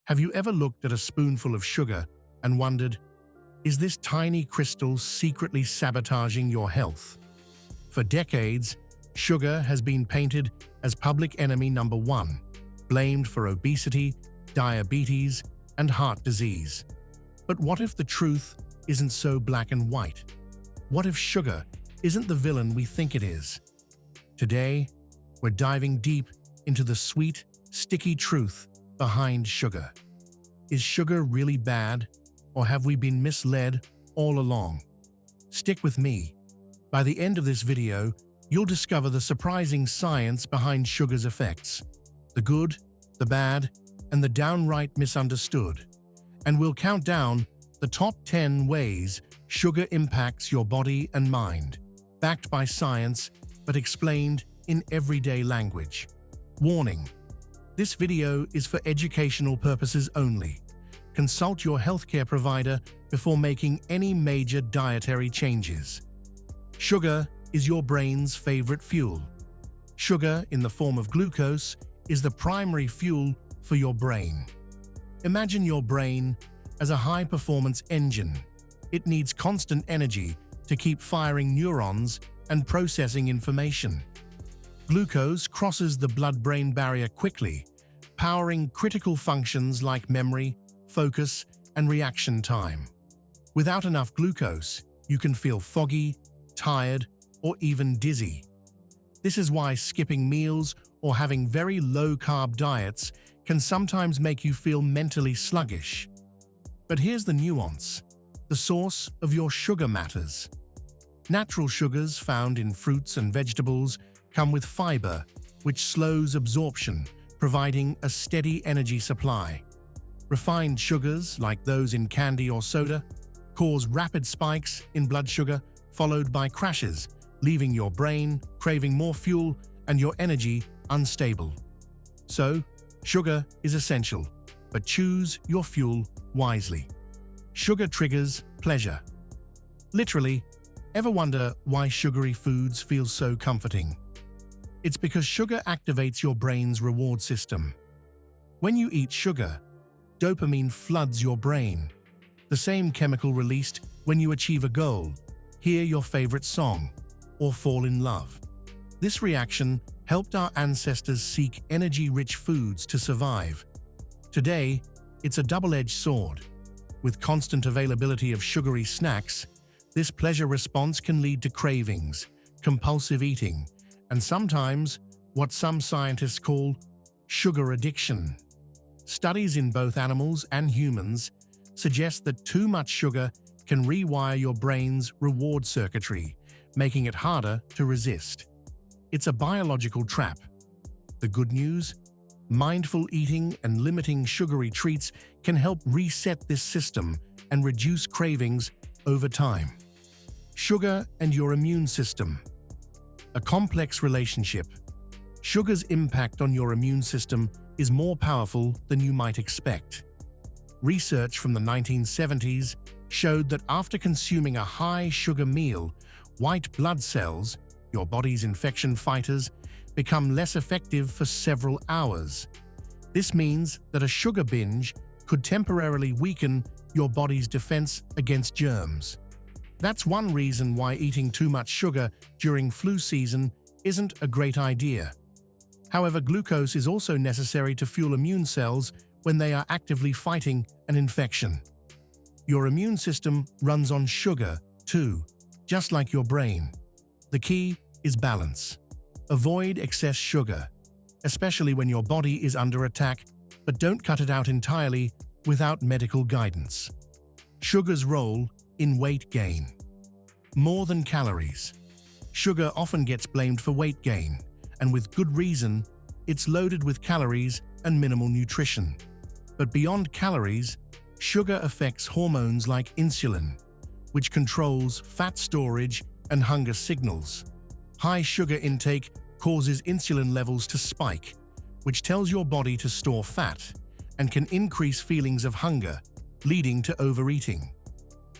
Have you ever looked at a spoonful of sugar and wondered, is this tiny crystal secretly sabotaging your health? For decades, sugar has been painted as public enemy number one, blamed for obesity, diabetes, and heart disease. But what if the truth isn't so black and white? What if sugar isn't the villain we think it is? Today, we're diving deep into the sweet, sticky truth behind sugar. Is sugar really bad, or have we been misled all along? Stick with me. By the end of this video, you'll discover the surprising science behind sugar's effects, the good, the bad, and the downright misunderstood. And we'll count down the top 10 ways sugar impacts your body and mind, backed by science but explained in everyday language. Warning: this video is for educational purposes only. Consult your healthcare provider before making any major dietary changes. Sugar is your brain's favorite fuel. Sugar, in the form of glucose, is the primary fuel for your brain. Imagine your brain as a high-performance engine. It needs constant energy to keep firing neurons and processing information. Glucose crosses the blood-brain barrier quickly, powering critical functions like memory, focus, and reaction time. Without enough glucose, you can feel foggy, tired, or even dizzy. This is why skipping meals or having very low-carb diets can sometimes make you feel mentally sluggish. But here's the nuance: the source of your sugar matters. Natural sugars found in fruits and vegetables come with fiber, which slows absorption, providing a steady energy supply. Refined sugars, like those in candy or soda, cause rapid spikes in blood sugar, followed by crashes, leaving your brain craving more fuel and your energy unstable. So, sugar is essential, but choose your fuel wisely. Sugar triggers pleasure. Literally, ever wonder why sugary foods feel so comforting? It's because sugar activates your brain's reward system. When you eat sugar, dopamine floods your brain, the same chemical released when you achieve a goal, hear your favorite song, or fall in love. This reaction helped our ancestors seek energy-rich foods to survive. Today, it's a double-edged sword. With constant availability of sugary snacks, this pleasure response can lead to cravings, compulsive eating, and sometimes what some scientists call sugar addiction. Studies in both animals and humans suggest that too much sugar can rewire your brain's reward circuitry, making it harder to resist. It's a biological trap. The good news? Mindful eating and limiting sugary treats can help reset this system and reduce cravings over time. Sugar and your immune system. A complex relationship. Sugar's impact on your immune system is more powerful than you might expect. Research from the 1970s showed that after consuming a high-sugar meal, white blood cells, your body's infection fighters, become less effective for several hours. This means that a sugar binge could temporarily weaken your body's defense against germs. That's one reason why eating too much sugar during flu season isn't a great idea. However, glucose is also necessary to fuel immune cells when they are actively fighting an infection. Your immune system runs on sugar, too, just like your brain. The key is balance. Avoid excess sugar, especially when your body is under attack, but don't cut it out entirely without medical guidance. Sugar's role in weight gain. More than calories. Sugar often gets blamed for weight gain, and with good reason. It's loaded with calories and minimal nutrition. But beyond calories, sugar affects hormones like insulin, which controls fat storage and hunger signals. High sugar intake causes insulin levels to spike, which tells your body to store fat and can increase feelings of hunger, leading to overeating.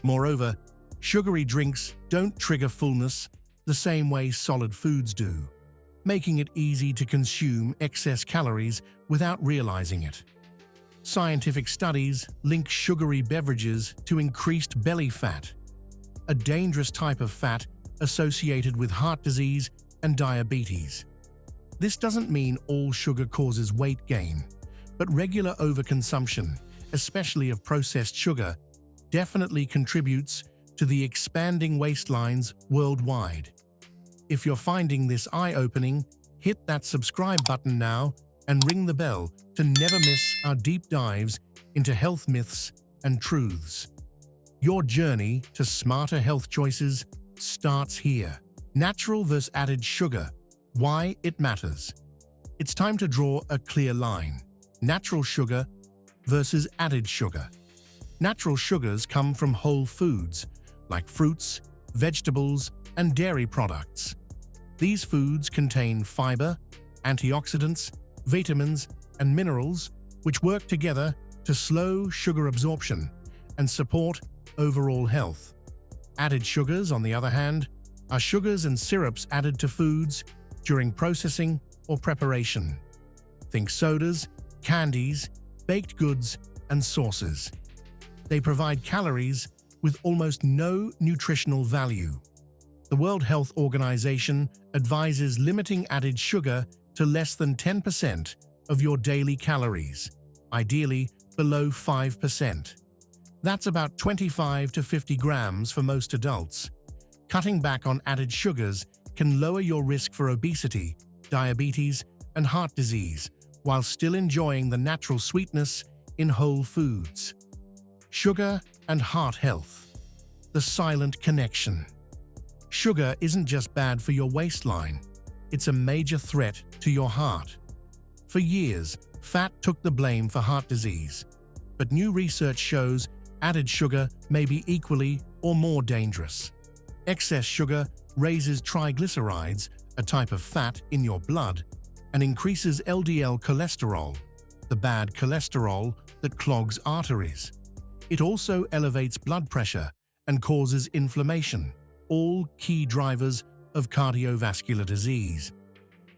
Moreover, sugary drinks don't trigger fullness the same way solid foods do, making it easy to consume excess calories without realizing it. Scientific studies link sugary beverages to increased belly fat, a dangerous type of fat associated with heart disease and diabetes. This doesn't mean all sugar causes weight gain, but regular overconsumption, especially of processed sugar, definitely contributes to the expanding waistlines worldwide. If you're finding this eye-opening, hit that subscribe button now and ring the bell to never miss our deep dives into health myths and truths. Your journey to smarter health choices starts here. Natural versus added sugar. Why it matters. It's time to draw a clear line. Natural sugar versus added sugar. Natural sugars come from whole foods, like fruits, vegetables, and dairy products. These foods contain fiber, antioxidants, vitamins, and minerals, which work together to slow sugar absorption and support overall health. Added sugars, on the other hand, are sugars and syrups added to foods during processing or preparation. Think sodas, candies, baked goods, and sauces. They provide calories with almost no nutritional value. The World Health Organization advises limiting added sugar to less than 10% of your daily calories, ideally below 5%. That's about 25 to 50 grams for most adults. Cutting back on added sugars can lower your risk for obesity, diabetes, and heart disease, while still enjoying the natural sweetness in whole foods. Sugar and heart health. The silent connection. Sugar isn't just bad for your waistline, it's a major threat to your heart. For years, fat took the blame for heart disease, but new research shows added sugar may be equally or more dangerous. Excess sugar raises triglycerides, a type of fat in your blood, and increases LDL cholesterol, the bad cholesterol that clogs arteries. It also elevates blood pressure and causes inflammation, all key drivers of cardiovascular disease.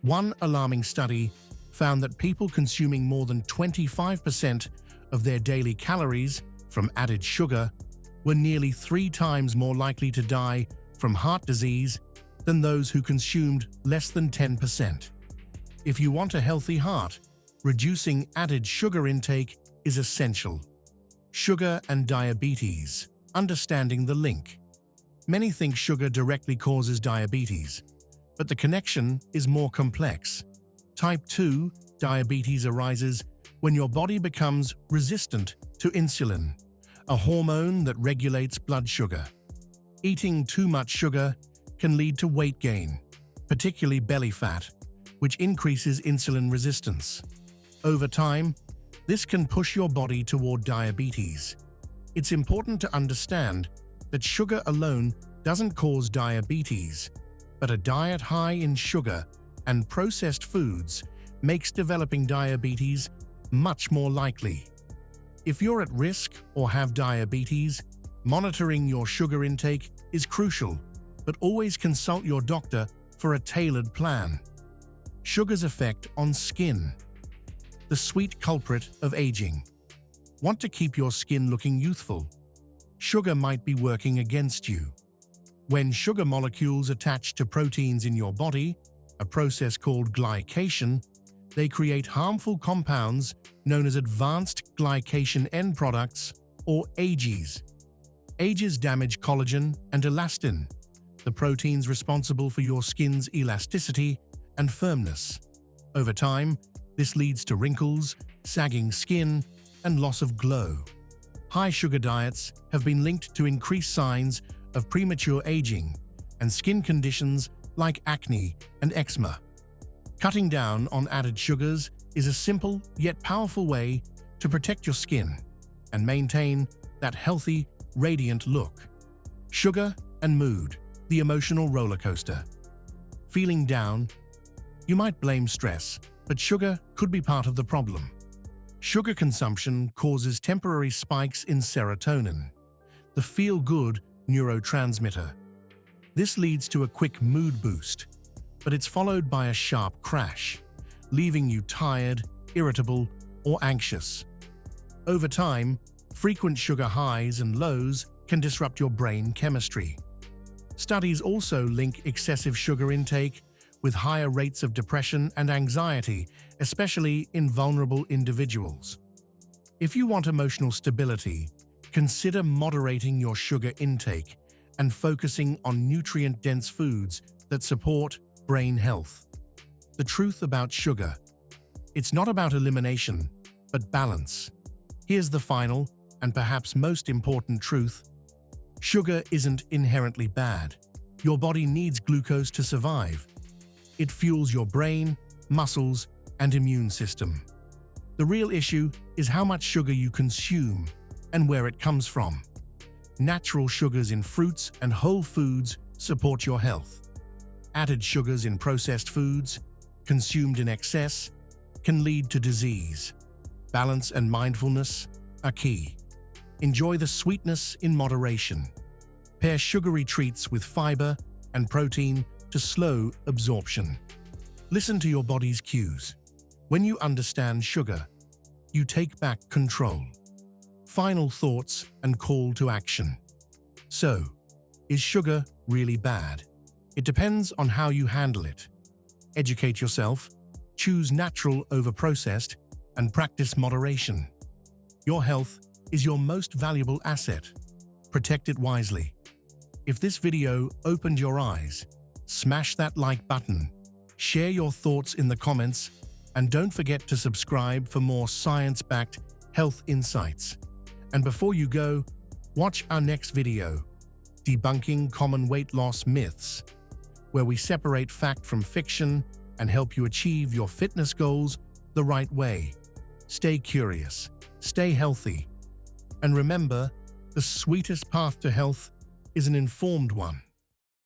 One alarming study found that people consuming more than 25% of their daily calories from added sugar were nearly 3 times more likely to die from heart disease than those who consumed less than 10%. If you want a healthy heart, reducing added sugar intake is essential. Sugar and diabetes. Understanding the link. Many think sugar directly causes diabetes, but the connection is more complex. Type 2 diabetes arises when your body becomes resistant to insulin, a hormone that regulates blood sugar. Eating too much sugar can lead to weight gain, particularly belly fat, which increases insulin resistance. Over time, this can push your body toward diabetes. It's important to understand that sugar alone doesn't cause diabetes, but a diet high in sugar and processed foods makes developing diabetes much more likely. If you're at risk or have diabetes, monitoring your sugar intake is crucial, but always consult your doctor for a tailored plan. Sugar's effect on skin. The sweet culprit of aging. Want to keep your skin looking youthful? Sugar might be working against you. When sugar molecules attach to proteins in your body, a process called glycation, they create harmful compounds known as advanced glycation end products, or AGEs. AGEs damage collagen and elastin, the proteins responsible for your skin's elasticity and firmness. Over time, this leads to wrinkles, sagging skin, and loss of glow. High sugar diets have been linked to increased signs of premature aging and skin conditions like acne and eczema. Cutting down on added sugars is a simple yet powerful way to protect your skin and maintain that healthy, radiant look. Sugar and mood, the emotional roller coaster. Feeling down? You might blame stress, but sugar could be part of the problem. Sugar consumption causes temporary spikes in serotonin, the feel-good neurotransmitter. This leads to a quick mood boost, but it's followed by a sharp crash, leaving you tired, irritable, or anxious. Over time, frequent sugar highs and lows can disrupt your brain chemistry. Studies also link excessive sugar intake with higher rates of depression and anxiety, especially in vulnerable individuals. If you want emotional stability, consider moderating your sugar intake and focusing on nutrient-dense foods that support brain health. The truth about sugar: it's not about elimination, but balance. Here's the final, and perhaps most important truth: sugar isn't inherently bad. Your body needs glucose to survive. It fuels your brain, muscles, and immune system. The real issue is how much sugar you consume and where it comes from. Natural sugars in fruits and whole foods support your health. Added sugars in processed foods, consumed in excess, can lead to disease. Balance and mindfulness are key. Enjoy the sweetness in moderation. Pair sugary treats with fiber and protein to slow absorption. Listen to your body's cues. When you understand sugar, you take back control. Final thoughts and call to action. So, is sugar really bad? It depends on how you handle it. Educate yourself, choose natural over processed, and practice moderation. Your health is your most valuable asset. Protect it wisely. If this video opened your eyes, smash that like button, share your thoughts in the comments, and don't forget to subscribe for more science-backed health insights. And before you go, watch our next video, Debunking Common Weight Loss Myths, where we separate fact from fiction and help you achieve your fitness goals the right way. Stay curious, stay healthy, and remember, the sweetest path to health is an informed one.